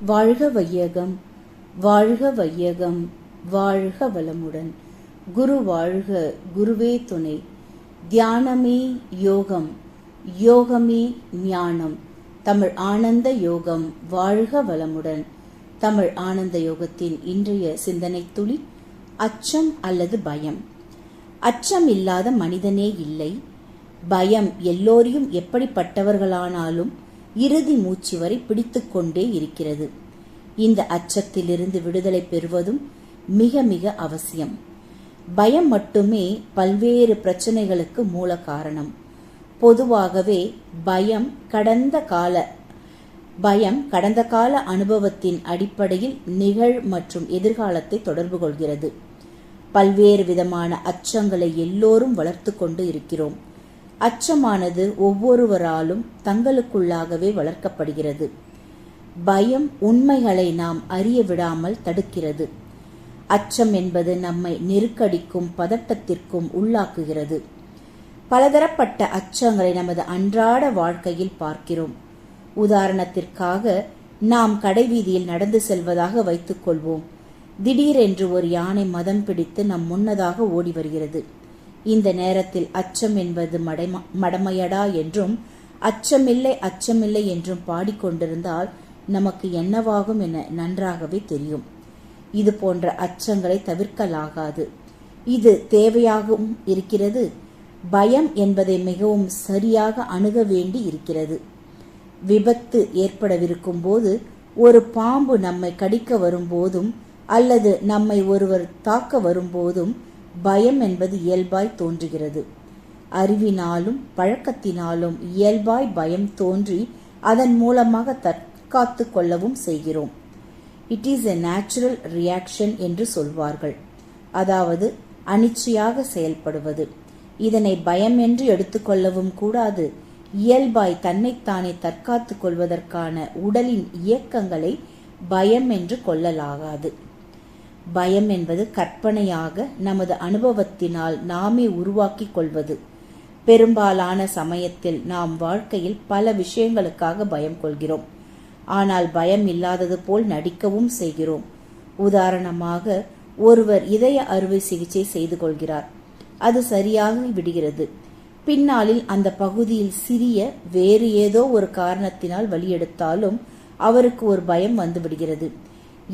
வாழ்க வையகம், வாழ்க வையகம், வாழ்க வளமுடன். குரு வாழ்க, குருவே துணை. தியானமே யோகம், யோகமே ஞானம். தமிழ் ஆனந்த யோகம் வாழ்க வளமுடன். தமிழ் ஆனந்த யோகத்தின் இன்றைய சிந்தனை துளி, அச்சம் அல்லது பயம். அச்சம் இல்லாத மனிதனே இல்லை. பயம் எல்லோரையும் எப்படிப்பட்டவர்களானாலும் இறுதி மூச்சு வரை பிடித்து கொண்டே இருக்கிறது. இந்த அச்சத்திலிருந்து விடுதலை பெறுவதும் மிக மிக அவசியம். பயம் மட்டுமே பல்வேறு பிரச்சனைகளுக்கு மூல காரணம். பொதுவாகவே பயம் கடந்த கால அனுபவத்தின் அடிப்படையில் நிகழ் மற்றும் எதிர்காலத்தை தொடர்பு கொள்கிறது. பல்வேறு விதமான அச்சங்களை எல்லோரும் வளர்த்து கொண்டு இருக்கிறோம். அச்சமானது ஒவ்வொருவராலும் தங்களுக்குள்ளாகவே வளர்க்கப்படுகிறது. பயம் உண்மைகளை நாம் அறிய விடாமல் தடுக்கிறது. அச்சம் என்பது நம்மை நெருக்கடிக்கும் பதட்டத்திற்கும் உள்ளாக்குகிறது. பலதரப்பட்ட அச்சங்களை நமது அன்றாட வாழ்க்கையில் பார்க்கிறோம். உதாரணத்திற்காக, நாம் கடைவீதியில் நடந்து செல்வதாக வைத்துக் கொள்வோம். திடீரென்று ஒரு யானை மதம் பிடித்து நம் முன்னதாக ஓடி வருகிறது. இந்த நேரத்தில் அச்சம் என்பது மடமையடா என்றும் அச்சமில்லை என்றும் பாடிக்கொண்டிருந்தால் நமக்கு என்னவாகும் என நன்றாகவே தெரியும். இது போன்ற அச்சங்களை தவிர்க்கலாகாது. இது தேவையாகவும் இருக்கிறது. பயம் என்பதை மிகவும் சரியாக அணுக வேண்டி இருக்கிறது. விபத்து ஏற்படவிருக்கும் போது, ஒரு பாம்பு நம்மை கடிக்க வரும்போதும் அல்லது நம்மை ஒருவர் தாக்க வரும்போதும் பயம் என்பது இயல்பாய் தோன்றுகிறது. அறிவினாலும் பழக்கத்தினாலும் இயல்பாய் பயம் தோன்றி அதன் மூலமாக தற்காத்து கொள்ளவும் செய்கிறோம். It is a natural reaction என்று சொல்வார்கள். அதாவது அனிச்சையாக செயல்படுவது. இதனை பயம் என்று எடுத்துக்கொள்ளவும் கூடாது. இயல்பாய் தன்னைத்தானே தற்காத்து கொள்வதற்கான உடலின் இயக்கங்களை பயம் என்று கொள்ளலாகாது. பயம் என்பது கற்பனையாக நமது அனுபவத்தினால் நாமே உருவாக்கி கொள்வது. பெரும்பாலான சமயத்தில் நாம் வாழ்க்கையில் பல விஷயங்களுக்காக பயம் கொள்கிறோம். ஆனால் பயம் இல்லாதது போல் நடிக்கவும் செய்கிறோம். உதாரணமாக, ஒருவர் இதய அறுவை சிகிச்சை செய்து கொள்கிறார். அது சரியாக விடுகிறது. பின்னாளில் அந்த பகுதியில் சிறிய வேறு ஏதோ ஒரு காரணத்தினால் வலி எடுத்தாலும் அவருக்கு ஒரு பயம் வந்து விடுகிறது.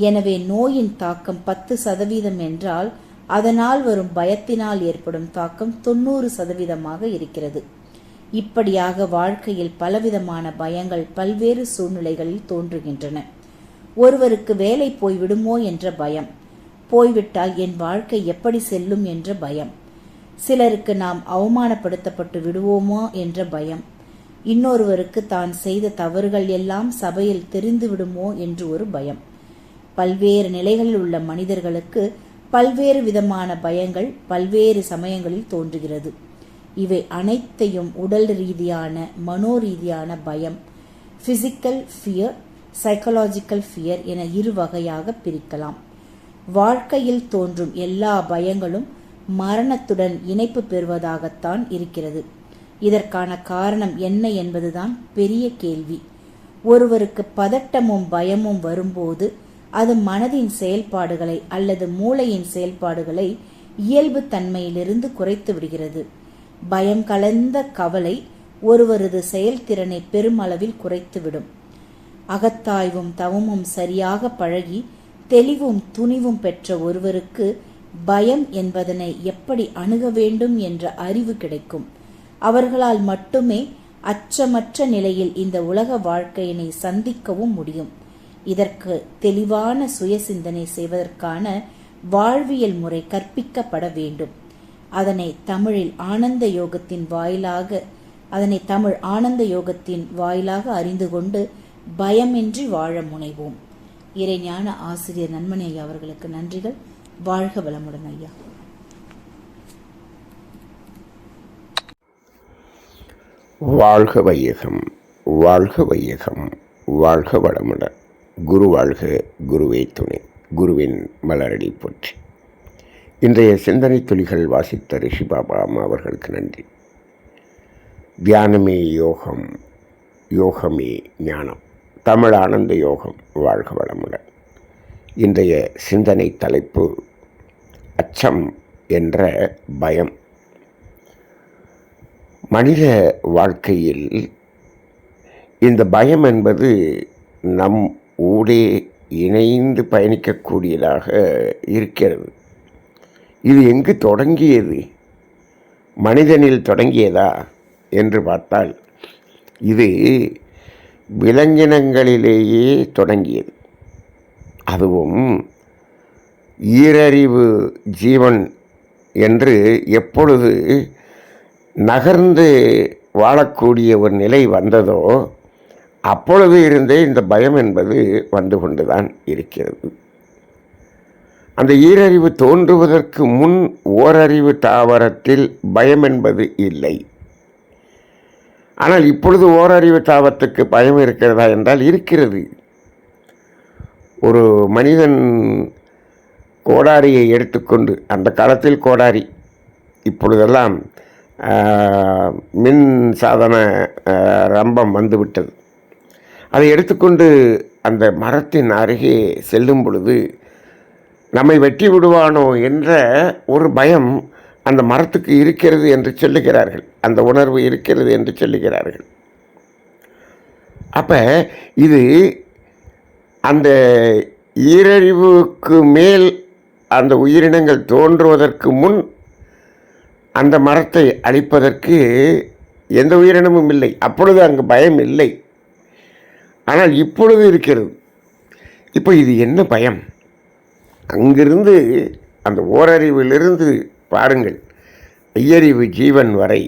எனவே நோயின் தாக்கம் 10% என்றால் அதனால் வரும் பயத்தினால் ஏற்படும் தாக்கம் 90% இருக்கிறது. இப்படியாக வாழ்க்கையில் பலவிதமான பயங்கள் பல்வேறு சூழ்நிலைகளில் தோன்றுகின்றன. ஒருவருக்கு வேலை போய்விடுமோ என்ற பயம், போய்விட்டால் என் வாழ்க்கை எப்படி செல்லும் என்ற பயம். சிலருக்கு நாம் அவமானப்படுத்தப்பட்டு விடுவோமோ என்ற பயம். இன்னொருவருக்கு தான் செய்த தவறுகள் எல்லாம் சபையில் தெரிந்து விடுமோ என்று ஒரு பயம். பல்வேறு நிலைகளில் உள்ள மனிதர்களுக்கு பல்வேறு விதமான பயங்கள் பல்வேறு சமயங்களில் தோன்றுகிறது. இவை அனைத்தையும் உடல் ரீதியான, மனோரீதியான பயம், பிசிக்கல் ஃபியர், சைக்கலாஜிக்கல் ஃபியர் என இரு வகையாக பிரிக்கலாம். வாழ்க்கையில் தோன்றும் எல்லா பயங்களும் மரணத்துடன் இணைப்பு பெறுவதாகத்தான் இருக்கிறது. இதற்கான காரணம் என்ன என்பதுதான் பெரிய கேள்வி. ஒருவருக்கு பதட்டமும் பயமும் வரும்போது அது மனதின் செயல்பாடுகளை அல்லது மூளையின் செயல்பாடுகளை இயல்பு தன்மையிலிருந்து குறைத்து விடுகிறது. பயம் கலந்த கவலை ஒருவரது செயல்திறனை பெருமளவில் குறைத்துவிடும். அகத்தாய்வும் தவமும் சரியாக பழகி தெளிவும் துணிவும் பெற்ற ஒருவருக்கு பயம் என்பதனை எப்படி அணுக வேண்டும் என்ற அறிவு கிடைக்கும். அவர்களால் மட்டுமே அச்சமற்ற நிலையில் இந்த உலக வாழ்க்கையினை சந்திக்கவும் முடியும். இதற்கு தெளிவான சுய சிந்தனை செய்வதற்கான வாழ்வியல் முறை கற்பிக்கப்பட வேண்டும். அதனை தமிழ் ஆனந்த யோகத்தின் வாயிலாக அறிந்து கொண்டு பயமின்றி வாழ முனைவோம். இறைஞான ஆசிரியர் நன்மணி ஐயா அவர்களுக்கு நன்றிகள். வாழ்க வளமுடன் ஐயா. வாழ்க வையகம், வாழ்க வையகம், வாழ்க வளமுடன். குரு வாழ்க, குருவே துணை. குருவின் மலரடி போற்றி. இன்றைய சிந்தனை துளிகள் வாசித்த ரிஷி பாபா அம்மா அவர்களுக்கு நன்றி. தியானமே யோகம், யோகமே ஞானம். தமிழ் ஆனந்த யோகம். வாழ்க வளமுடன். இன்றைய சிந்தனை தலைப்பு அச்சம் என்ற பயம். மனித வாழ்க்கையில் இந்த பயம் என்பது நம் ஊடே இணைந்து பயணிக்கக்கூடியதாக இருக்கிறது. இது எங்கு தொடங்கியது? மனிதனில் தொடங்கியதா என்று பார்த்தால் இது விலங்கினங்களிலேயே தொடங்கியது. அதுவும் ஈரறிவு ஜீவன் என்று எப்பொழுது நகர்ந்து வாழக்கூடிய ஒரு நிலை வந்ததோ அப்பொழுது இருந்தே இந்த பயம் என்பது வந்து கொண்டுதான் இருக்கிறது. அந்த ஈரறிவு தோன்றுவதற்கு முன் ஓரறிவு தாவரத்தில் பயம் என்பது இல்லை. ஆனால் இப்பொழுது ஓரறிவு தாவரத்துக்கு பயம் இருக்கிறதா என்றால் இருக்கிறது. ஒரு மனிதன் கோடாரியை எடுத்துக்கொண்டு, அந்த காலத்தில் கோடாரி, இப்பொழுதெல்லாம் மின் சாதன ரம்பம் வந்துவிட்டது. அதை எடுத்துக்கொண்டு அந்த மரத்தின் அருகே செல்லும் பொழுது நம்மை வெட்டி விடுவானோ என்ற ஒரு பயம் அந்த மரத்துக்கு இருக்கிறது என்று சொல்லுகிறார்கள். அந்த உணர்வு இருக்கிறது என்று சொல்லுகிறார்கள். அப்போ இது அந்த ஈரறிவுக்கு மேல் அந்த உயிரினங்கள் தோன்றுவதற்கு முன் அந்த மரத்தை அழிப்பதற்கு எந்த உயிரினமும் இல்லை. அப்பொழுது அங்கு பயம் இல்லை. ஆனால் இப்பொழுது இருக்கிறது. இப்போ இது என்ன பயம்? அங்கிருந்து அந்த ஓரறிவிலிருந்து பாருங்கள், ஐயறிவு ஜீவன் வரை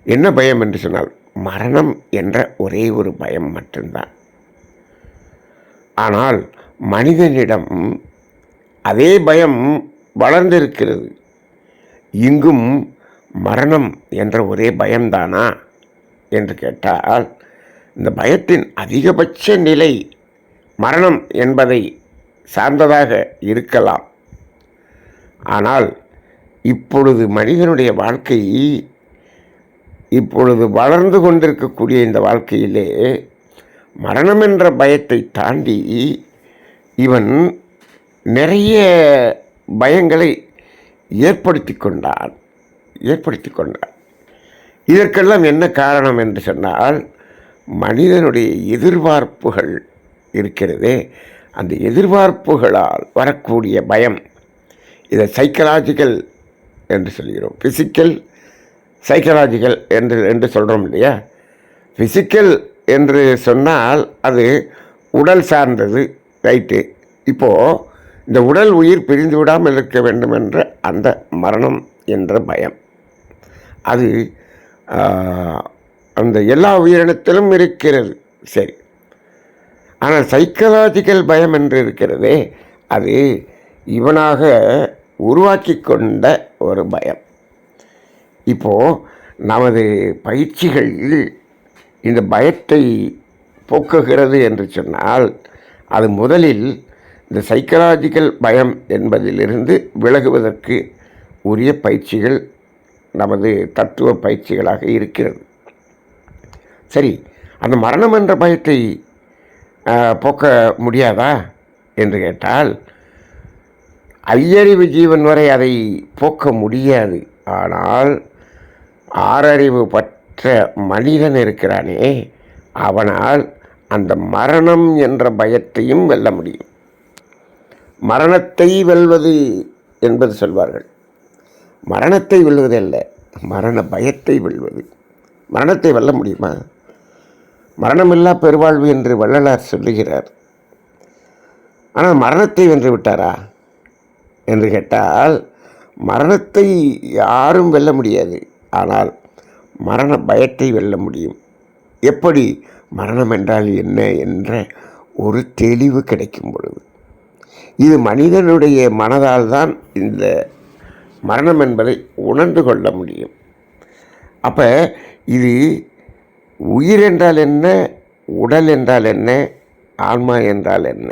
என்ன பயம் என்று சொன்னால் மரணம் என்ற ஒரே ஒரு பயம் மட்டும்தான். ஆனால் மனிதனிடம் அதே பயம் வளர்ந்திருக்கிறது. இங்கும் மரணம் என்ற ஒரே பயம்தானா என்று கேட்டால் இந்த பயத்தின் அதிகபட்ச நிலை மரணம் என்பதை சார்ந்ததாக இருக்கலாம். ஆனால் இப்பொழுது மனிதனுடைய வாழ்க்கை, இப்பொழுது வளர்ந்து கொண்டிருக்கக்கூடிய இந்த வாழ்க்கையிலே மரணம் என்ற பயத்தை தாண்டி இவன் நிறைய பயங்களை ஏற்படுத்தி கொண்டான். இதற்கெல்லாம் என்ன காரணம் என்று சொன்னால் மனிதனுடைய எதிர்பார்ப்புகள் இருக்கிறதே, அந்த எதிர்பார்ப்புகளால் வரக்கூடிய பயம். இதை சைக்கலாஜிக்கல் என்று சொல்கிறோம். ஃபிசிக்கல், சைக்கலாஜிக்கல் என்று சொல்கிறோம் இல்லையா? ஃபிசிக்கல் என்று சொன்னால் அது உடல் சார்ந்தது, ரைட்டு. இப்போது இந்த உடல் உயிர் பிரிந்து விடாமல் இருக்க வேண்டும் என்ற அந்த மரணம் என்ற பயம், அது அந்த எல்லா உயிரினத்திலும் இருக்கிறது. சரி, ஆனால் சைக்கலாஜிக்கல் பயம் என்று இருக்கிறதே, அது இவனாக உருவாக்கி கொண்ட ஒரு பயம். இப்போது நமது பயிற்சிகள் இந்த பயத்தை போக்குகிறது என்று சொன்னால் அது முதலில் இந்த சைக்கலாஜிக்கல் பயம் என்பதிலிருந்து விலகுவதற்கு உரிய பயிற்சிகள் நமது தத்துவ பயிற்சிகளாக இருக்கிறது. சரி, அந்த மரணம் என்ற பயத்தை போக்க முடியாதா என்று கேட்டால் ஐயறிவு ஜீவன் வரை அதை போக்க முடியாது. ஆனால் ஆறறிவு பற்ற மனிதன் இருக்கிறானே, அவனால் அந்த மரணம் என்ற பயத்தையும் வெல்ல முடியும். மரணத்தை வெல்வது என்பது சொல்வார்கள். மரணத்தை வெல்வதல்ல, மரண பயத்தை வெல்வது. மரணத்தை வெல்ல முடியுமா? மரணமில்லா பெருவாழ்வு என்று வள்ளலார் சொல்லுகிறார். ஆனால் மரணத்தை வென்று விட்டாரா என்று கேட்டால் மரணத்தை யாரும் வெல்ல முடியாது. ஆனால் மரண பயத்தை வெல்ல முடியும். எப்படி? மரணம் என்றால் என்ன என்ற ஒரு தெளிவு கிடைக்கும் பொழுது. இது மனிதனுடைய மனதால் தான் இந்த மரணம் என்பதை உணர்ந்து கொள்ள முடியும். அப்போ இது உயிர் என்றால் என்ன, உடல் என்றால் என்ன, ஆன்மா என்றால் என்ன,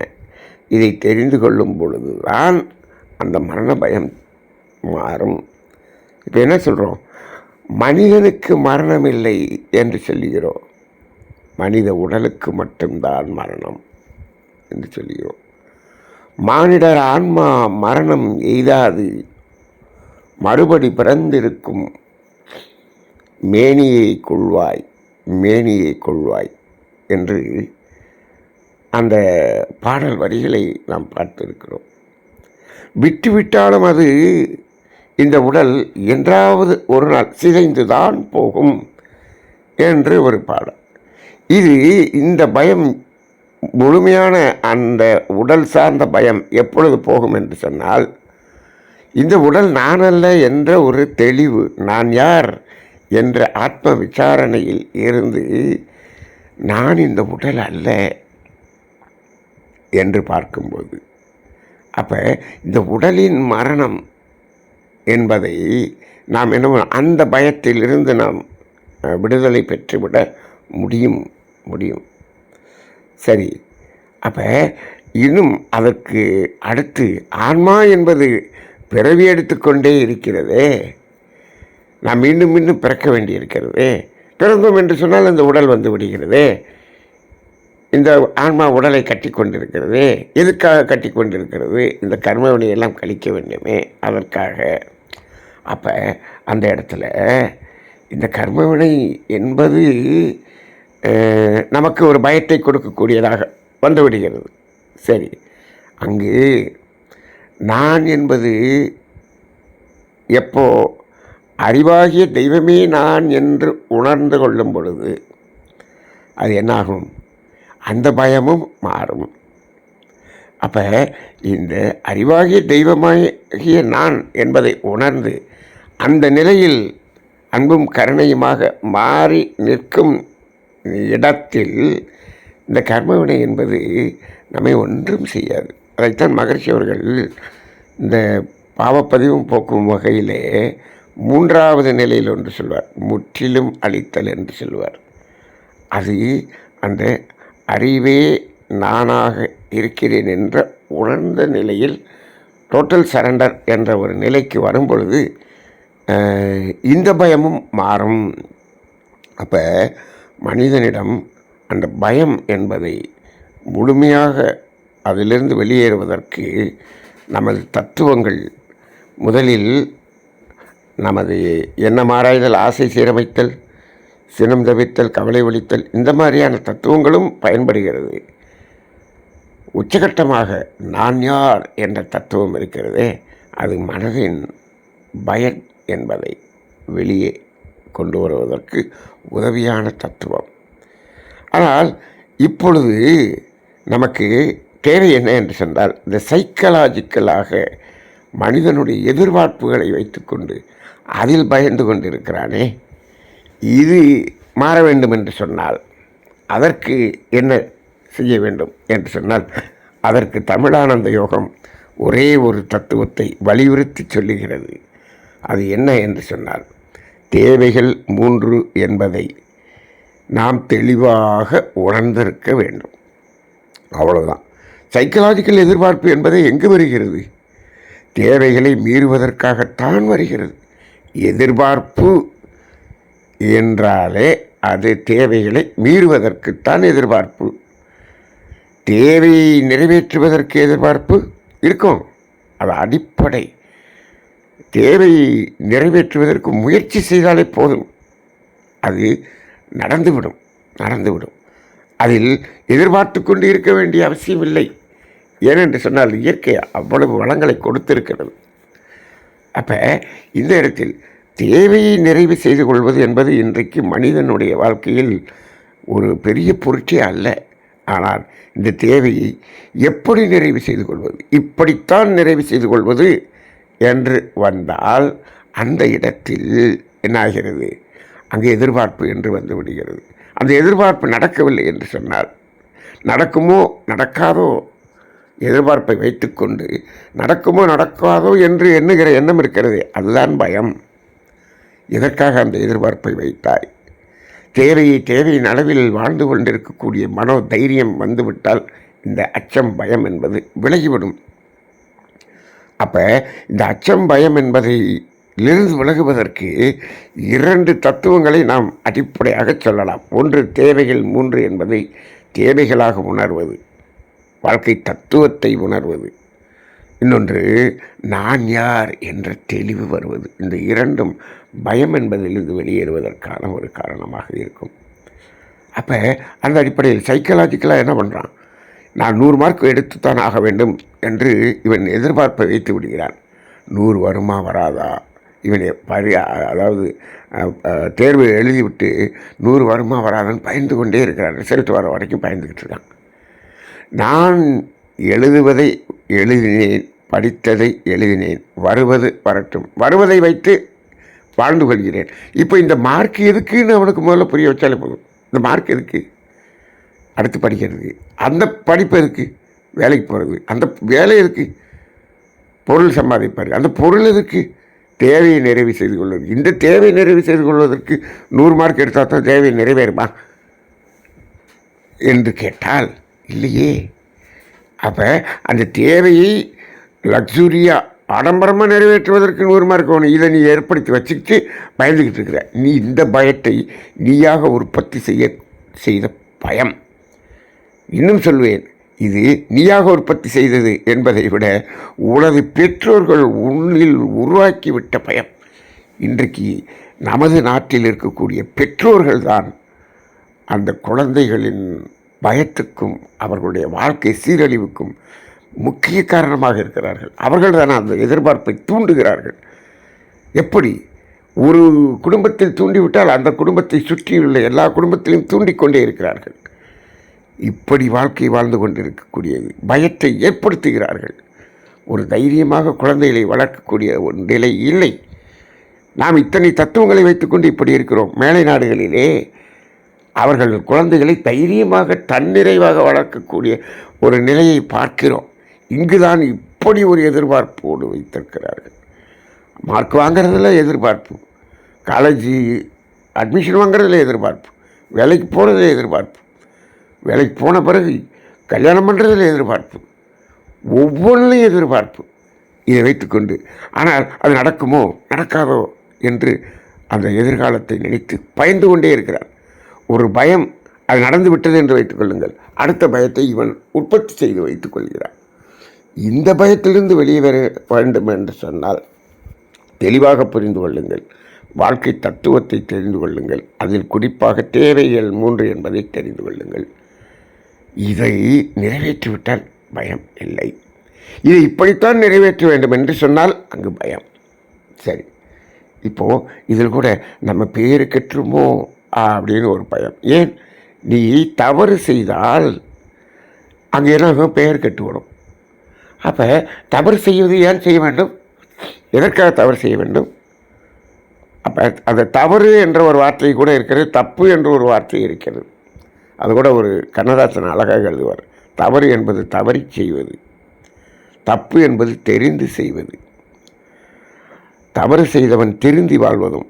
இதை தெரிந்து கொள்ளும் பொழுது தான் அந்த மரண பயம் மாறும். இப்போ என்ன சொல்கிறோம்? மனிதனுக்கு மரணம் இல்லை என்று சொல்லுகிறோம். மனித உடலுக்கு மட்டும்தான் மரணம் என்று சொல்கிறோம். மானிடர் ஆன்மா மரணம் எய்தாது மறுபடி பிறந்திருக்கும் மேனியை கொள்வாய், மேனியை கொள்வாய் என்று அந்த பாடல் வரிகளை நாம் பார்த்திருக்கிறோம். விட்டுவிட்டாலும் அது இந்த உடல் என்றாவது ஒரு நாள் சிதைந்துதான் போகும் என்று ஒரு பாடல். இது இந்த பயம் முழுமையான அந்த உடல் சார்ந்த பயம் எப்பொழுது போகும் என்று சொன்னால், இந்த உடல் நானல்ல என்ற ஒரு தெளிவு, நான் யார் என்ற ஆத்ம விசாரணையில் இருந்து நான் இந்த உடல் அல்ல என்று பார்க்கும்போது, அப்போ இந்த உடலின் மரணம் என்பதை நாம் என்ன அந்த பயத்திலிருந்து நாம் விடுதலை பெற்றுவிட முடியும். சரி, அப்போ இன்னும் அதற்கு அடுத்து ஆன்மா என்பது பிறவி எடுத்துக்கொண்டே இருக்கிறதே, நாம் மீண்டும் பிறக்க வேண்டியிருக்கிறதே. பிறந்தோம் என்று சொன்னால் இந்த உடல் வந்து விடுகிறதே. இந்த ஆன்மா உடலை கட்டி கொண்டிருக்கிறது. எதுக்காக கட்டி கொண்டிருக்கிறது? இந்த கர்மவினையெல்லாம் கழிக்க வேண்டுமே, அதற்காக. அப்போ அந்த இடத்துல இந்த கர்மவினை என்பது நமக்கு ஒரு பயத்தை கொடுக்கக்கூடியதாக வந்துவிடுகிறது. சரி, அங்கு நான் என்பது எப்போ அறிவாகிய தெய்வமே நான் என்று உணர்ந்து கொள்ளும் பொழுது அது என்னாகும்? அந்த பயமும் மாறும். அப்போ இந்த அறிவாகிய தெய்வமாகிய நான் என்பதை உணர்ந்து அந்த நிலையில் அன்பும் கருணையுமாக மாறி நிற்கும் இடத்தில் இந்த கர்மவினை என்பது நம்மை ஒன்றும் செய்யாது. அதைத்தான் மகரிஷி அவர்கள் இந்த பாவப்பதிவும் போக்கும் வகையிலே 3வது நிலையில் ஒன்று சொல்வார், முற்றிலும் அழித்தல் என்று சொல்வார். அது அந்த அறிவே நானாக இருக்கிறேன் என்ற உணர்ந்த நிலையில் டோட்டல் சரண்டர் என்ற ஒரு நிலைக்கு வரும் பொழுது இந்த பயமும் மாறும். அப்போ மனிதனிடம் அந்த பயம் என்பதை முழுமையாக அதிலிருந்து வெளியேறுவதற்கு நமது தத்துவங்கள் முதலில் நமது எண்ணம் ஆராய்தல், ஆசை சீரமைத்தல், சினம் தவிர்த்தல், கவலை ஒழித்தல், இந்த மாதிரியான தத்துவங்களும் பயன்படுகிறது. உச்சகட்டமாக நான் யார் என்ற தத்துவம் இருக்கிறதே, அது மனதின் பயம் என்பதை வெளியே கொண்டு வருவதற்கு உதவியான தத்துவம். ஆனால் இப்பொழுது நமக்கு தேவை என்ன என்று சொன்னால், இந்த சைக்கலாஜிக்கலாக மனிதனுடைய எதிர்பார்ப்புகளை வைத்துக்கொண்டு அதில் பயந்து கொண்டிருக்கிறானே, இது மாற வேண்டும் என்று சொன்னால் அதற்கு என்ன செய்ய வேண்டும் என்று சொன்னால், அதற்கு தமிழானந்த யோகம் ஒரே ஒரு தத்துவத்தை வலியுறுத்தி சொல்லுகிறது. அது என்ன என்று சொன்னால், தேவைகள் 3 என்பதை நாம் தெளிவாக உணர்ந்திருக்க வேண்டும். அவ்வளவுதான். சைக்கலாஜிக்கல் எதிர்பார்ப்பு என்பதை எங்கு வருகிறது? தேவைகளை மீறுவதற்காகத்தான் வருகிறது. எதிர்பார்ப்பு என்றாலே அது தேவைகளை மீறுவதற்குத்தான் எதிர்பார்ப்பு. தேவையை நிறைவேற்றுவதற்கு எதிர்பார்ப்பு இருக்கும், அது அடிப்படை. தேவையை நிறைவேற்றுவதற்கு முயற்சி செய்தாலே போதும், அது நடந்துவிடும். அதில் எதிர்பார்த்து கொண்டு இருக்க வேண்டிய அவசியம் இல்லை. ஏனென்று சொன்னால் இயற்கை அவ்வளவு வளங்களை கொடுத்திருக்கிறது. அப்போ இந்த இடத்தில் தேவையை நிறைவு செய்து கொள்வது என்பது இன்றைக்கு மனிதனுடைய வாழ்க்கையில் ஒரு பெரிய பொருட்டே அல்ல. ஆனால் இந்த தேவையை எப்படி நிறைவு செய்து கொள்வது, இப்படித்தான் நிறைவு செய்து கொள்வது என்று வந்தால் அந்த இடத்தில் என்னாகிறது? அங்கே எதிர்பார்ப்பு என்று வந்து விடுகிறது. அந்த எதிர்பார்ப்பு நடக்கவில்லை என்று சொன்னால், நடக்குமோ நடக்காதோ எதிர்பார்ப்பை வைத்துக்கொண்டு நடக்குமோ நடக்காதோ என்று எண்ணுகிற எண்ணம் இருக்கிறது, அதுதான் பயம். எதற்காக அந்த எதிர்பார்ப்பை வைத்தாய்? தேவையின் அளவில் வாழ்ந்து கொண்டிருக்கக்கூடிய மனோ தைரியம் வந்துவிட்டால் இந்த அச்சம் பயம் என்பது விலகிவிடும். அப்போ இந்த அச்சம் பயம் என்பதை இலிருந்து விலகுவதற்கு 2 தத்துவங்களை நாம் அடிப்படையாக சொல்லலாம். ஒன்று தேவைகள் 3 என்பதை தேவைகளாக உணர்வது, வாழ்க்கை தத்துவத்தை உணர்வது. இன்னொன்று நான் யார் என்ற தெளிவு வருவது. இந்த 2ம் பயம் என்பதிலிருந்து வெளியேறுவதற்கான ஒரு காரணமாக இருக்கும். அப்போ அந்த அடிப்படையில் சைக்கலாஜிக்கலாக என்ன பண்ணுறான், நான் 100 மார்க் எடுத்துத்தான் ஆக வேண்டும் என்று இவன் எதிர்பார்ப்பை வைத்து விடுகிறான். 100 வருமா வராதா, இவன் அதாவது தேர்வு எழுதிவிட்டு 100 வருமா வராதான்னு பயந்து கொண்டே இருக்கிறான். ரிசல்ட் வர வரைக்கும் பயந்துக்கிட்டு இருக்கான். நான் எழுதுவதை எழுதினேன், படித்ததை எழுதினேன், வருவது வரட்டும், வருவதை வைத்து வாழ்ந்து கொள்கிறேன். இப்போ இந்த மார்க் எதுக்குன்னு அவனுக்கு முதல்ல புரிய வச்சாலே போதும். இந்த மார்க் எதுக்கு, அடுத்து படிக்கிறதுக்கு, அந்த படிப்பு எதுக்கு, வேலைக்கு போகிறது, அந்த வேலை எதுக்கு, பொருள் சம்பாதிப்பார், அந்த பொருள் எதுக்கு, தேவையை நிறைவு செய்து கொள்வது. இந்த தேவையை நிறைவு செய்து கொள்வதற்கு 100 மார்க் எடுத்தால் தான் தேவையை நிறைவேறுமா என்று கேட்டால் இல்லையே. அப்போ அந்த தேவையை லக்ஸுரியாக ஆடம்பரமாக நிறைவேற்றுவதற்கு 100 மார்க் வேணும். இதை நீ ஏற்படுத்தி வச்சுக்கிட்டு பயந்துக்கிட்டு இருக்கிற. நீ இந்த பயத்தை நீயாக உற்பத்தி செய்த பயம். இன்னும் சொல்வேன், இது நீயாக உற்பத்தி செய்தது என்பதை விட உனது பெற்றோர்கள் உன்னில் உருவாக்கிவிட்ட பயம். இன்றைக்கு நமது நாட்டில் இருக்கக்கூடிய பெற்றோர்கள் தான் அந்த குழந்தைகளின் பயத்துக்கும் அவர்களுடைய வாழ்க்கை சீரழிவுக்கும் முக்கிய காரணமாக இருக்கிறார்கள். அவர்கள் தான் அந்த எதிர்பார்ப்பை தூண்டுகிறார்கள். எப்படி ஒரு குடும்பத்தில் தூண்டிவிட்டால் அந்த குடும்பத்தை சுற்றியுள்ள எல்லா குடும்பத்திலும் தூண்டிக்கொண்டே இருக்கிறார்கள். இப்படி வாழ்க்கை வாழ்ந்து கொண்டிருக்கக்கூடியது பயத்தை ஏற்படுத்துகிறார்கள். ஒரு தைரியமாக குழந்தைகளை வளர்க்கக்கூடிய ஒரு நிலை இல்லை. நாம் இத்தனை தத்துவங்களை வைத்துக்கொண்டு இப்படி இருக்கிறோம். மேலை நாடுகளிலே அவர்கள் குழந்தைகளை தைரியமாக தன்னிறைவாக வளர்க்கக்கூடிய ஒரு நிலையை பார்க்கிறோம். இங்குதான் இப்படி ஒரு எதிர்பார்ப்போடு வைத்திருக்கிறார்கள். மார்க் வாங்கிறதுல எதிர்பார்ப்பு, காலேஜ் அட்மிஷன் வாங்கிறதுல எதிர்பார்ப்பு, வேலைக்கு போகிறதுல எதிர்பார்ப்பு, வேலைக்கு போன பிறகு கல்யாணம் பண்ணுறதுல எதிர்பார்ப்பு, ஒவ்வொன்றிலையும் எதிர்பார்ப்பு. இதை வைத்துக்கொண்டு ஆனால் அது நடக்குமோ நடக்காதோ என்று அந்த எதிர்காலத்தை நினைத்து பயந்து கொண்டே இருக்கிறார். ஒரு பயம் அது நடந்து விட்டது என்று வைத்துக்கொள்ளுங்கள், அடுத்த பயத்தை இவன் உற்பத்தி செய்து வைத்துக் கொள்கிறான். இந்த பயத்திலிருந்து வெளியே வர வேண்டும் என்று சொன்னால் தெளிவாக புரிந்து கொள்ளுங்கள், வாழ்க்கை தத்துவத்தை தெரிந்து கொள்ளுங்கள், அதில் குறிப்பாக தேவைகள் 3 என்பதை தெரிந்து கொள்ளுங்கள். இதை நிறைவேற்றிவிட்டால் பயம் இல்லை. இதை இப்படித்தான் நிறைவேற்ற வேண்டும் என்று சொன்னால் அங்கு பயம். சரி, இப்போது இதில் கூட நம்ம பேரு கெட்டுருமோ அப்படின்னு ஒரு பயம். ஏன், நீ தவறு செய்தால் அங்கே என்ன பெயர் கெட்டு வரும். அப்போ தவறு செய்வது ஏன் செய்ய வேண்டும், எதற்காக தவறு செய்ய வேண்டும்? அப்போ அந்த தவறு என்ற ஒரு வார்த்தை கூட இருக்கிறது, தப்பு என்ற ஒரு வார்த்தை இருக்கிறது. அது கூட ஒரு கண்ணதாசன் அழகாக எழுதுவார். தவறு என்பது தவறி செய்வது, தப்பு என்பது தெரிந்து செய்வது. தவறு செய்தவன் திருந்தி வாழ்வதும்,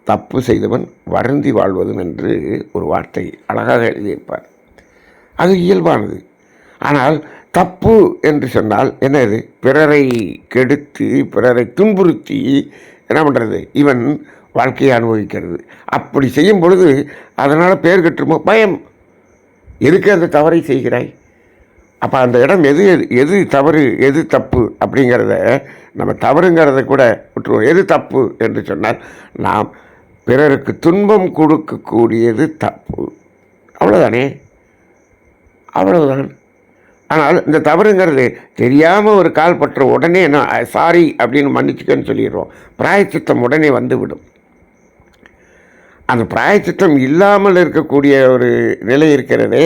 தப்பு செய்தவன் வருந்தி வாழ்வதும் என்று ஒரு வார்த்தை அழகாக எழுதியிருப்பார். அது இயல்பானது. ஆனால் தப்பு என்று சொன்னால் என்னது, பிறரை கெடுத்து பிறரை துன்புறுத்தி என்ன பண்ணுறது, இவன் வாழ்க்கையை அனுபவிக்கிறது. அப்படி செய்யும் பொழுது அதனால் பேர் கெட்டுமோ பயம். எதுக்கு அந்த தவறை செய்கிறாய்? அப்போ அந்த இடம் எது தவறு எது தப்பு அப்படிங்கிறத நம்ம தவறுங்கிறத கூட விட்டுருவோம். எது தப்பு என்று சொன்னால் நாம் பிறருக்கு துன்பம் கொடுக்கக்கூடியது தப்பு, அவ்வளோதானே, அவ்வளவுதான். ஆனால் இந்த தவறுங்கிறது தெரியாமல் ஒரு கால் பற்ற உடனே நான் சாரி அப்படின்னு மன்னிச்சுக்கன்னு சொல்லிடுறோம். பிராயச்சித்தம் உடனே வந்துவிடும். அந்த பிராயச்சித்தம் இல்லாமல் இருக்கக்கூடிய ஒரு நிலை இருக்கிறதே,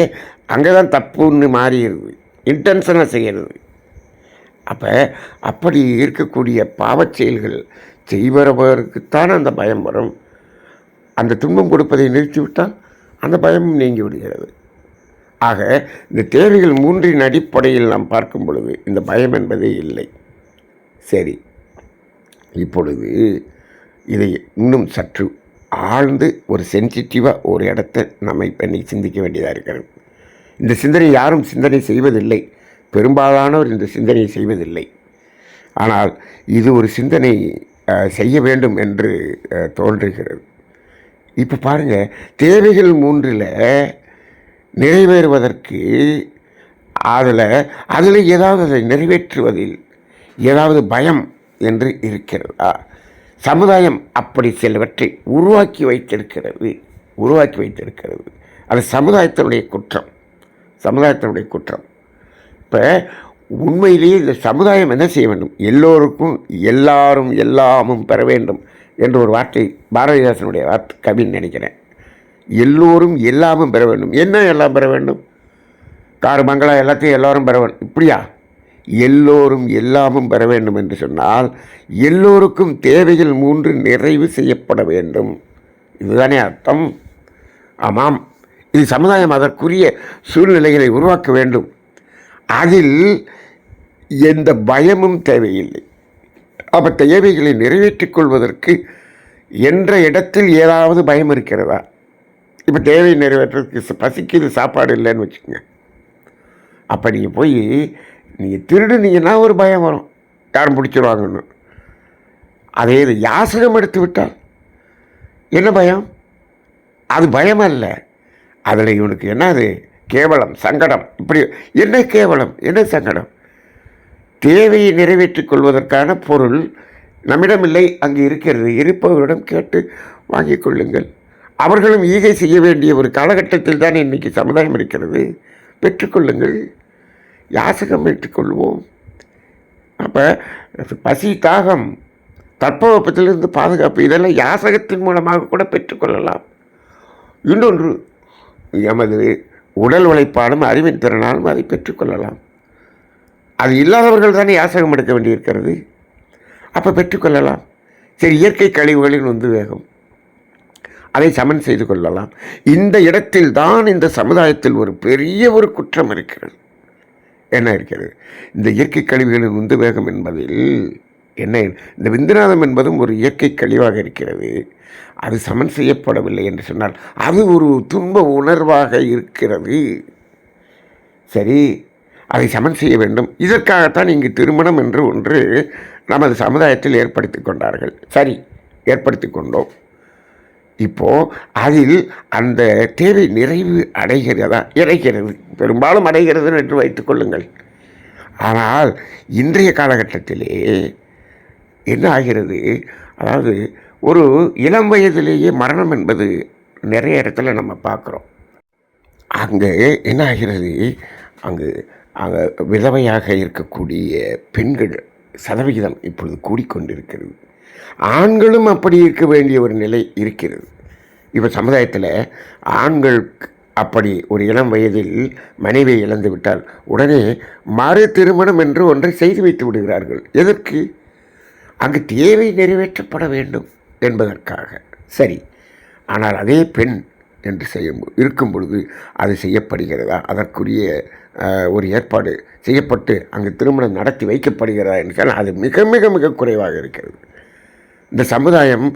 அங்கே தான் தப்புன்னு மாறிடுது, இன்டென்ஷனாக செய்கிறது. அப்போ அப்படி இருக்கக்கூடிய பாவச் செயல்கள் செய்பவருக்குத்தான் அந்த பயம் வரும். அந்த துன்பம் கொடுப்பதை நிறுத்திவிட்டால் அந்த பயமும் நீங்கி விடுகிறது. ஆக இந்த தேவைகள் 3 அடிப்படையில் நாம் பார்க்கும் பொழுது இந்த பயம் என்பதே இல்லை. சரி, இப்பொழுது இதை இன்னும் சற்று ஆழ்ந்து ஒரு சென்சிட்டிவாக ஒரு இடத்தை நம்ம இப்போ இன்றைக்கி சிந்திக்க வேண்டியதாக இருக்கிறது. இந்த சிந்தனை யாரும் சிந்தனை செய்வதில்லை, பெரும்பாலானவர் இந்த சிந்தனையை செய்வதில்லை. ஆனால் இது ஒரு சிந்தனை செய்ய வேண்டும் என்று தோன்றுகிறது. இப்போ பாருங்கள், தேவைகள் 3 நிறைவேறுவதற்கு அதில் ஏதாவது அதை நிறைவேற்றுவதில் ஏதாவது பயம் என்று இருக்கிறதா? சமுதாயம் அப்படி சிலவற்றை உருவாக்கி வைத்திருக்கிறது. அது சமுதாயத்தினுடைய குற்றம். இப்போ உண்மையிலேயே இந்த சமுதாயம் என்ன செய்ய வேண்டும்? எல்லோருக்கும் எல்லாரும் எல்லாமும் பெற வேண்டும் என்ற ஒரு வார்த்தை பாரதிதாசனுடைய கவின்னு நினைக்கிறேன். எல்லோரும் எல்லாமும் பெற வேண்டும். என்ன எல்லாம் பெற வேண்டும்? கார் பங்களா எல்லாத்தையும் எல்லோரும் பெற வேண்டும், இப்படியா? எல்லோரும் எல்லாமும் பெற வேண்டும் என்று சொன்னால் எல்லோருக்கும் தேவைகள் 3 நிறைவு செய்யப்பட வேண்டும். இதுதானே அர்த்தம்? ஆமாம், இது சமுதாயம் அதற்குரிய சூழ்நிலைகளை உருவாக்க வேண்டும். அதில் எந்த பயமும் தேவையில்லை. அப்போ தேவைகளை நிறைவேற்றிக் கொள்வதற்கு என்ற இடத்தில் ஏதாவது பயம் இருக்கிறதா? இப்போ தேவை நிறைவேற்றுறதுக்கு பசிக்குது, சாப்பாடு இல்லைன்னு வச்சுக்கோங்க. அப்போ நீங்கள் போய் நீங்கள் திருடுனீங்கன்னா ஒரு பயம் வரும், யாரும் பிடிச்சிருவாங்கன்னு. அதே இது யாசகம் எடுத்து விட்டால் என்ன பயம்? அது பயம் அல்ல. அதில் இவனுக்கு என்ன, அது கேவலம், சங்கடம். இப்படி என்ன கேவலம், என்ன சங்கடம்? தேவையை நிறைவேற்றிக் கொள்வதற்கான பொருள் நம்மிடம் இல்லை, அங்கே இருக்கிறது. இருப்பவரிடம் கேட்டு வாங்கிக் கொள்ளுங்கள். அவர்களும் ஈகை செய்ய வேண்டிய ஒரு காலகட்டத்தில் தான் இன்றைக்கி சமுதாயம் இருக்கிறது. பெற்றுக்கொள்ளுங்கள், யாசகம் பெற்றுக்கொள்வோம். அப்போ பசி, தாகம், தட்பவெப்பத்திலிருந்து பாதுகாப்பு, இதெல்லாம் யாசகத்தின் மூலமாக கூட பெற்றுக்கொள்ளலாம். இன்னொன்று, எமது உடல் உழைப்பாலும் அறிவின் திறனாலும் அதை பெற்றுக்கொள்ளலாம். அது இல்லாதவர்கள் தானே யாசகம் எடுக்க வேண்டியிருக்கிறது. அப்போ பெற்றுக்கொள்ளலாம். சரி, இயற்கை கழிவுகளின் வேகம், அதை சமன் செய்து கொள்ளலாம். இந்த இடத்தில் தான் இந்த சமுதாயத்தில் ஒரு பெரிய ஒரு குற்றம் இருக்கிறது. என்ன இருக்கிறது? இந்த இயற்கை கழிவுகளின் வேகம் என்பதில் என்ன, இந்த விந்துநாதம் என்பதும் ஒரு இயற்கை கழிவாக இருக்கிறது. அது சமன் செய்யப்படவில்லை என்று சொன்னால் அது ஒரு துன்ப உணர்வாக இருக்கிறது. சரி, அதை சமன் செய்ய வேண்டும். இதற்காகத்தான் இங்கு திருமணம் என்று ஒன்று நமது சமுதாயத்தில் ஏற்படுத்தி கொண்டார்கள். சரி, ஏற்படுத்தி கொண்டோம். இப்போது அதில் அந்த தேவை நிறைவு இறைகிறது, பெரும்பாலும் அடைகிறது என்று வைத்துக்கொள்ளுங்கள். ஆனால் இன்றைய காலகட்டத்திலே என்ன ஆகிறது? அதாவது ஒரு இளம் வயதிலேயே மரணம் என்பது நிறைய இடத்துல நம்ம பார்க்குறோம். அங்கே என்ன ஆகிறது? அங்கே விதவையாக இருக்கக்கூடிய பெண்கள் சதவிகிதம் இப்பொழுது கூடிக்கொண்டிருக்கிறது. ஆண்களும் அப்படி இருக்க வேண்டிய ஒரு நிலை இருக்கிறது. இப்போ சமுதாயத்தில் ஆண்கள் அப்படி ஒரு இளம் வயதில் மனைவியை இழந்து விட்டால் உடனே மறு திருமணம் என்று ஒன்றை செய்து வைத்து விடுகிறார்கள். எதற்கு? அங்கு தேவை நிறைவேற்றப்பட வேண்டும் என்பதற்காக. சரி, ஆனால் அதே பெண் என்று இருக்கும் பொழுது அது செய்யப்படுகிறதா? அதற்குரிய ஒரு ஏற்பாடு செய்யப்பட்டு அங்கு திருமணம் நடத்தி வைக்கப்படுகிறதா என்றால் அது மிக மிக மிக குறைவாக இருக்கிறது. இந்த சமுதாயம்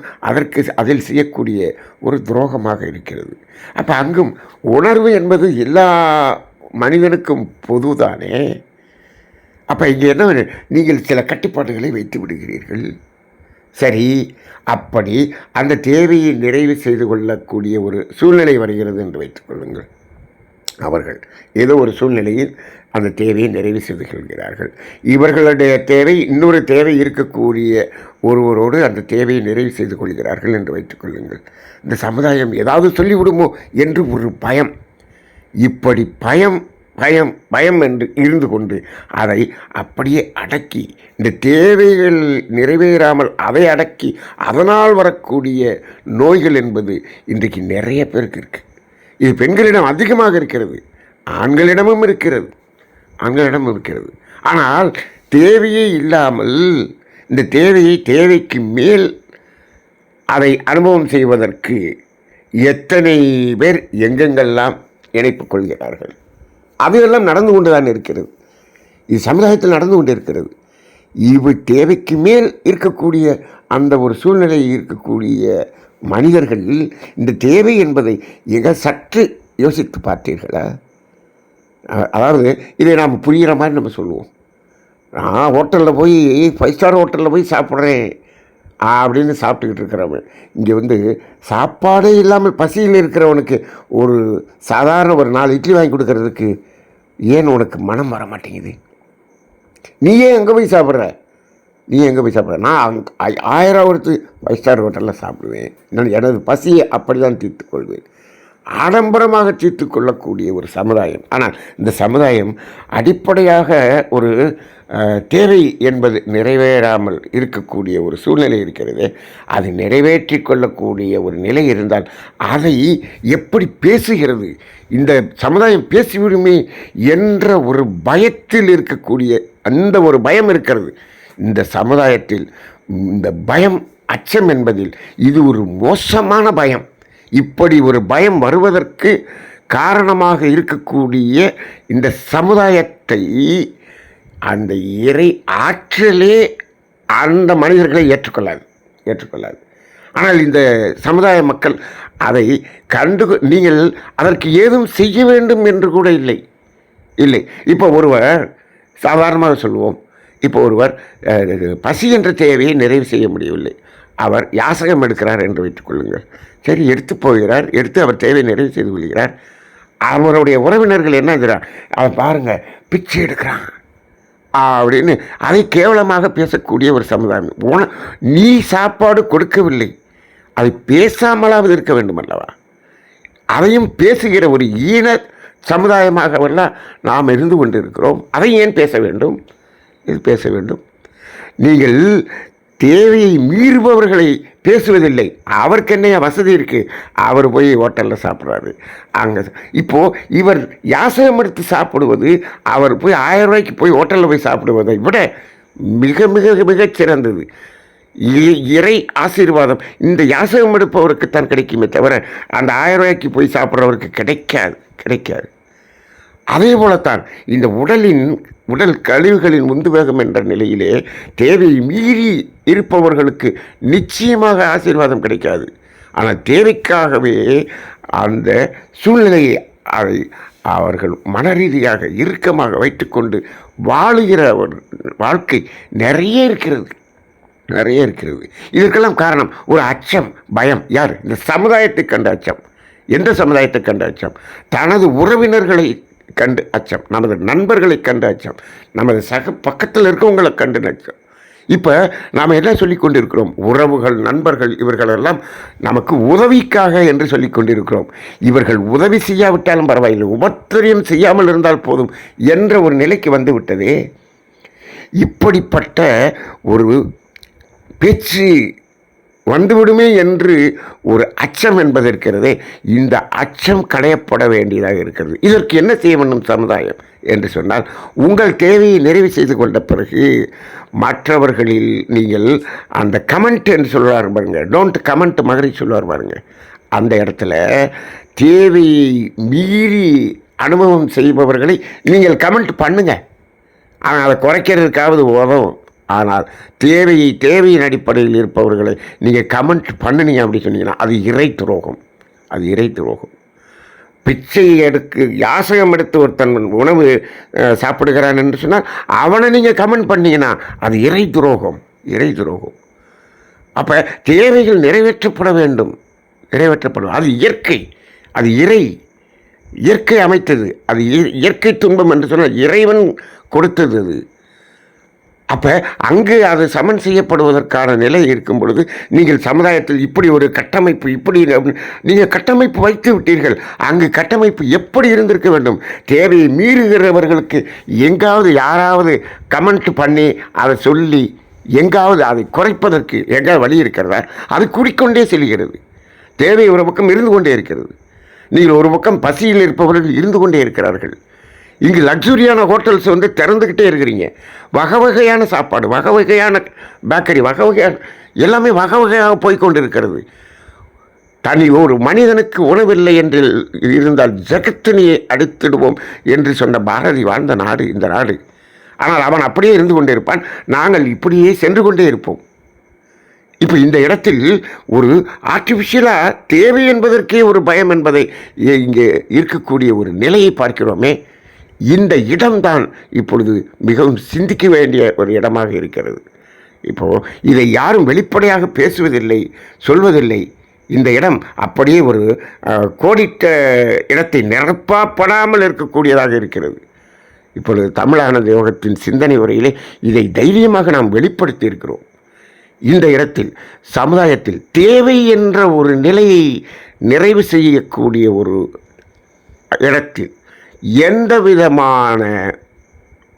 அதில் செய்யக்கூடிய ஒரு துரோகமாக இருக்கிறது. அப்போ அங்கும் உணர்வு என்பது எல்லா மனிதனுக்கும் பொதுதானே. அப்போ இங்கே என்ன, நீங்கள் சில கட்டுப்பாடுகளை வைத்து விடுகிறீர்கள். சரி, அப்படி அந்த தேவையை நிறைவு செய்து கொள்ளக்கூடிய ஒரு சூழ்நிலை வருகிறது என்று வைத்துக்கொள்ளுங்கள். அவர்கள் ஏதோ ஒரு சூழ்நிலையில் அந்த தேவையை நிறைவு செய்து கொள்கிறார்கள். இவர்களுடைய தேவை இன்னொரு தேவை இருக்கக்கூடிய ஒருவரோடு அந்த தேவையை நிறைவு செய்து கொள்கிறார்கள் என்று வைத்துக்கொள்ளுங்கள். இந்த சமுதாயம் ஏதாவது சொல்லிவிடுமோ என்று ஒரு பயம். இப்படி பயம் பயம் பயம் என்று இருந்து கொண்டு அதை அப்படியே அடக்கி, இந்த தேவைகள் நிறைவேறாமல் அதை அடக்கி அதனால் வரக்கூடிய நோய்கள் என்பது இன்றைக்கு நிறைய பேருக்கு இருக்குது. இது பெண்களிடம் அதிகமாக இருக்கிறது, ஆண்களிடமும் இருக்கிறது. ஆனால் தேவையே இல்லாமல் இந்த தேவைக்கு மேல் அதை அனுபவம் செய்வதற்கு எத்தனை பேர் எங்கெங்கெல்லாம் இணைப்பு கொள்கிறார்கள். அவையெல்லாம் நடந்து கொண்டு தான் இருக்கிறது. இது சமுதாயத்தில் நடந்து கொண்டு இருக்கிறது. இவை தேவைக்கு மேல் இருக்கக்கூடிய அந்த ஒரு சூழ்நிலையில் இருக்கக்கூடிய மனிதர்கள் இந்த தேவை என்பதை சற்று யோசித்து பார்த்தீர்களா? அதாவது இதை நாம் புரிகிற மாதிரி நம்ம சொல்லுவோம். நான் ஹோட்டலில் போய் 5 ஸ்டார் ஹோட்டலில் போய் சாப்பிட்றேன், அப்படின்னு சாப்பிட்டுக்கிட்டு இருக்கிறவன் இங்கே வந்து சாப்பாடே இல்லாமல் பசியில் இருக்கிறவனுக்கு ஒரு சாதாரண ஒரு 4 இட்லி வாங்கி கொடுக்கறதுக்கு ஏன் உனக்கு மனம் வர மாட்டேங்குது? நீ ஏன் எங்கே போய் சாப்பிட்ற? நான் 1000 ஒருத்து 5 ஸ்டார் ஹோட்டலில் சாப்பிடுவேன். நான் எனது பசியை அப்படி தான் தீர்த்துக்கொள்வேன். ஆடம்பரமாக தீர்த்து கொள்ளக்கூடிய ஒரு சமுதாயம். ஆனால் இந்த சமுதாயம் அடிப்படையாக ஒரு தேவை என்பது நிறைவேறாமல் இருக்கக்கூடிய ஒரு சூழ்நிலை இருக்கிறது. அது நிறைவேற்றி கொள்ளக்கூடிய ஒரு நிலை இருந்தால் அதை எப்படி பேசுகிறது? இந்த சமுதாயம் பேசிவிடுமே என்ற ஒரு பயத்தில் இருக்கக்கூடிய அந்த ஒரு பயம் இருக்கிறது. இந்த சமுதாயத்தில் இந்த பயம், அச்சம் என்பதில் இது ஒரு மோசமான பயம். இப்படி ஒரு பயம் வருவதற்கு காரணமாக இருக்கக்கூடிய இந்த சமுதாயத்தை அந்த இறை ஆற்றலே அந்த மனிதர்களை ஏற்றுக்கொள்ளாது. ஆனால் இந்த சமுதாய மக்கள் அதை நீங்கள் அதற்கு ஏதும் செய்ய வேண்டும் என்று கூட இல்லை. இப்போ ஒருவர் சாதாரணமாக சொல்லுவோம், இப்போ ஒருவர் பசி என்ற தேவையை நிறைவு செய்ய முடியவில்லை. அவர் யாசகம் எடுக்கிறார் என்று வைத்துக்கொள்ளுங்கள். சரி, எடுத்து அவர் தேவையை நிறைவு செய்து கொள்கிறார். அவருடைய உறவினர்கள் என்ன செய்கிறார்? அவர் பாருங்கள் பிச்சை எடுக்கிறான் அப்படின்னு அதை கேவலமாக பேசக்கூடிய ஒரு சமுதாயம். நீ சாப்பாடு கொடுக்கவில்லை, அதை பேசாமலாவது இருக்க வேண்டும் அல்லவா? அதையும் பேசுகிற ஒரு ஈன சமுதாயமாகவெல்லாம் நாம் இருந்து கொண்டிருக்கிறோம். அதை ஏன் பேச வேண்டும்? பேச வேண்டும். நீங்கள் தேவையை மீறுபவர்களை பேசுவதில்லை. அவருக்கு என்ன வசதி இருக்குது? அவர் போய் ஹோட்டலில் சாப்பிட்றாரு. அங்கே இப்போது இவர் யாசகம் எடுத்து சாப்பிடுவது, அவர் போய் 1000 ரூபாய்க்கு போய் ஹோட்டலில் போய் சாப்பிடுவதை விட மிக மிக மிகச் சிறந்தது. இறை ஆசீர்வாதம் இந்த யாசகம் எடுப்பவருக்குத்தான் கிடைக்குமே தவிர அந்த 1000 ரூபாய்க்கு போய் சாப்பிட்றவருக்கு கிடைக்காது. அதே போலத்தான் இந்த உடல் கழிவுகளின் உந்துவேகம் என்ற நிலையிலே தேவையை மீறி இருப்பவர்களுக்கு நிச்சயமாக ஆசீர்வாதம் கிடைக்காது. ஆனால் தேவைக்காகவே அந்த சூழ்நிலையை அவர்கள் மனரீதியாக இறுக்கமாக வைத்துக்கொண்டு வாழுகிற ஒரு வாழ்க்கை நிறைய இருக்கிறது. இதற்கெல்லாம் காரணம் ஒரு அச்சம், பயம். யார்? இந்த சமுதாயத்தை கண்ட அச்சம். எந்த சமுதாயத்தை கண்ட அச்சம்? தனது உறவினர்களை கண்டு அச்சம், நமது நண்பர்களை கண்டு அச்சம், நமது பக்கத்தில் இருக்கவங்களை கண்டு அச்சம். இப்போ நாம் என்ன சொல்லி கொண்டிருக்கிறோம்? உறவுகள், நண்பர்கள், இவர்களெல்லாம் நமக்கு உதவிக்காக என்று சொல்லி கொண்டிருக்கிறோம். இவர்கள் உதவி செய்யாவிட்டாலும் பரவாயில்லை, உபத்திரியம் செய்யாமல் இருந்தால் போதும் என்ற ஒரு நிலைக்கு வந்து விட்டதே. இப்படிப்பட்ட ஒரு பேச்சு வந்துவிடுமே என்று ஒரு அச்சம் என்பது இருக்கிறதே, இந்த அச்சம் களையப்பட வேண்டியதாக இருக்கிறது. இதற்கு என்ன செய்ய வேண்டும் சமுதாயம் என்று சொன்னால், உங்கள் தேவையை நிறைவு செய்து கொண்ட பிறகு மற்றவர்களில் நீங்கள் அந்த கமெண்ட் என்று சொல்லுவார் பாருங்க, டோன்ட் கமெண்ட் மகரி சொல்லுவார் பாருங்க, அந்த இடத்துல தேவையை மீறி அனுபவம் செய்பவர்களை நீங்கள் கமெண்ட் பண்ணுங்க. ஆனால் அதை குறைக்கிறதுக்காவது உதவும். ஆனால் தேவையின் அடிப்படையில் இருப்பவர்களை நீங்கள் கமெண்ட் பண்ணினீங்க அப்படி சொன்னீங்கன்னா அது இறை துரோகம். பிச்சை யாசகம் எடுத்து ஒருத்தன் உணவு சாப்பிடுகிறான் என்று சொன்னால் அவனை நீங்கள் கமெண்ட் பண்ணீங்கன்னா அது இறை துரோகம். அப்போ தேவைகள் நிறைவேற்றப்பட வேண்டும். அது இயற்கை, அது இயற்கை அமைத்தது. அது இயற்கை துன்பம் என்று சொன்னால் இறைவன் கொடுத்தது அது. அப்போ அங்கு அது சமன் செய்யப்படுவதற்கான நிலை இருக்கும் பொழுது நீங்கள் சமுதாயத்தில் இப்படி ஒரு கட்டமைப்பு நீங்கள் கட்டமைப்பு வைத்து விட்டீர்கள். அங்கு கட்டமைப்பு எப்படி இருந்திருக்க வேண்டும்? தேவையை மீறுகிறவர்களுக்கு எங்காவது யாராவது கமெண்ட் பண்ணி அதை சொல்லி எங்காவது அதை குறைப்பதற்கு எங்காவது வழி இருக்கிறதா? அது கூடிக்கொண்டே செல்கிறது. தேவை ஒரு பக்கம் இருந்து கொண்டே இருக்கிறது. நீங்கள் ஒரு பக்கம் பசியில் இருப்பவர்கள் இருந்து கொண்டே இருக்கிறார்கள். இங்கு லக்ஸுரியான ஹோட்டல்ஸ் திறந்துக்கிட்டே இருக்கிறீங்க. வகையான சாப்பாடு, வகையான பேக்கரி, எல்லாமே வகையாக போய்கொண்டு இருக்கிறது. தனி ஒரு மனிதனுக்கு உணவில்லை என்று இருந்தால் ஜகத்தினியை அடித்திடுவோம் என்று சொன்ன பாரதி வாழ்ந்த நாடு இந்த நாடு. ஆனால் அவன் அப்படியே இருந்து கொண்டே இருப்பான், நாங்கள் இப்படியே சென்று கொண்டே இருப்போம். இப்போ இந்த இடத்தில் ஒரு ஆர்டிஃபிஷியலாக தேவை என்பதற்கே ஒரு பயம் என்பதை இங்கே இருக்கக்கூடிய ஒரு நிலையை பார்க்கிறோமே. இந்த இடம்தான் இப்பொழுது மிகவும் சிந்திக்க வேண்டிய ஒரு இடமாக இருக்கிறது. இப்போது இதை யாரும் வெளிப்படையாக பேசுவதில்லை, சொல்வதில்லை. இந்த இடம் அப்படியே ஒரு கோடிட்ட இடத்தை நிரப்பப்படாமல் இருக்கக்கூடியதாக இருக்கிறது. இப்பொழுது தமிழானந்த யோகத்தின் சிந்தனை உரையிலே இதை தைரியமாக நாம் வெளிப்படுத்தி இருக்கிறோம். இந்த இடத்தில் சமுதாயத்தில் தேவை என்ற ஒரு நிலையை நிறைவு செய்யக்கூடிய ஒரு இடத்தில் எந்த விதமான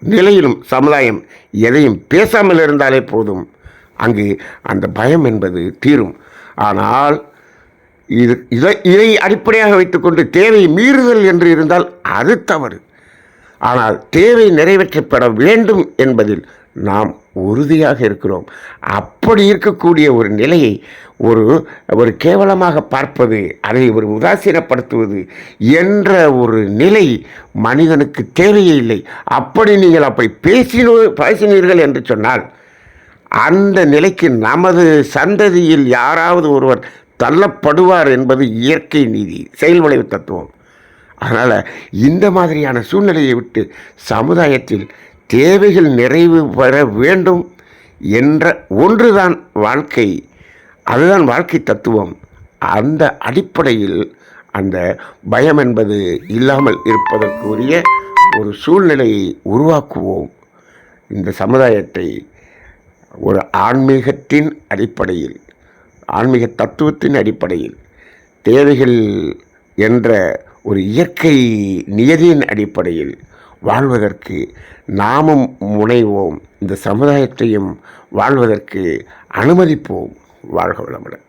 நிலையிலும் சமுதாயம் எதையும் பேசாமல் இருந்தாலே போதும், அங்கு அந்த பயம் என்பது தீரும். ஆனால் இதை அடிப்படையாக வைத்துக்கொண்டு தேவை மீறுதல் என்று இருந்தால் அது தவறு. ஆனால் தேவை நிறைவேற்றப்பட வேண்டும் என்பதில் நாம் உறுதியாக இருக்கிறோம். அப்படி இருக்கக்கூடிய ஒரு நிலையை ஒரு கேவலமாக பார்ப்பது, அதை ஒரு உதாசீனப்படுத்துவது என்ற ஒரு நிலை மனிதனுக்கு தேவையே இல்லை. அப்படி பேசினீர்கள் என்று சொன்னால் அந்த நிலைக்கு நமது சந்ததியில் யாராவது ஒருவர் தள்ளப்படுவார் என்பது இயற்கை நீதி, செயல் விளைவு தத்துவம். அதனால் இந்த மாதிரியான சூழ்நிலையை விட்டு சமுதாயத்தில் தேவைகள் நிறைவு பெற வேண்டும் என்ற ஒன்றுதான் வாழ்க்கை, அதுதான் வாழ்க்கை தத்துவம். அந்த அடிப்படையில் அந்த பயம் என்பது இல்லாமல் இருப்பதற்குரிய ஒரு சூழ்நிலையை உருவாக்குவோம். இந்த சமுதாயத்தை ஒரு ஆன்மீகத்தின் அடிப்படையில், ஆன்மீக தத்துவத்தின் அடிப்படையில், தேவைகள் என்ற ஒரு இயற்கை நியதியின் அடிப்படையில் வாழ்வதற்கு நாமும் முனைவோம். இந்த சமுதாயத்தையும் வாழ்வதற்கு அனுமதிப்போம். வாழ்க வளமுடன்.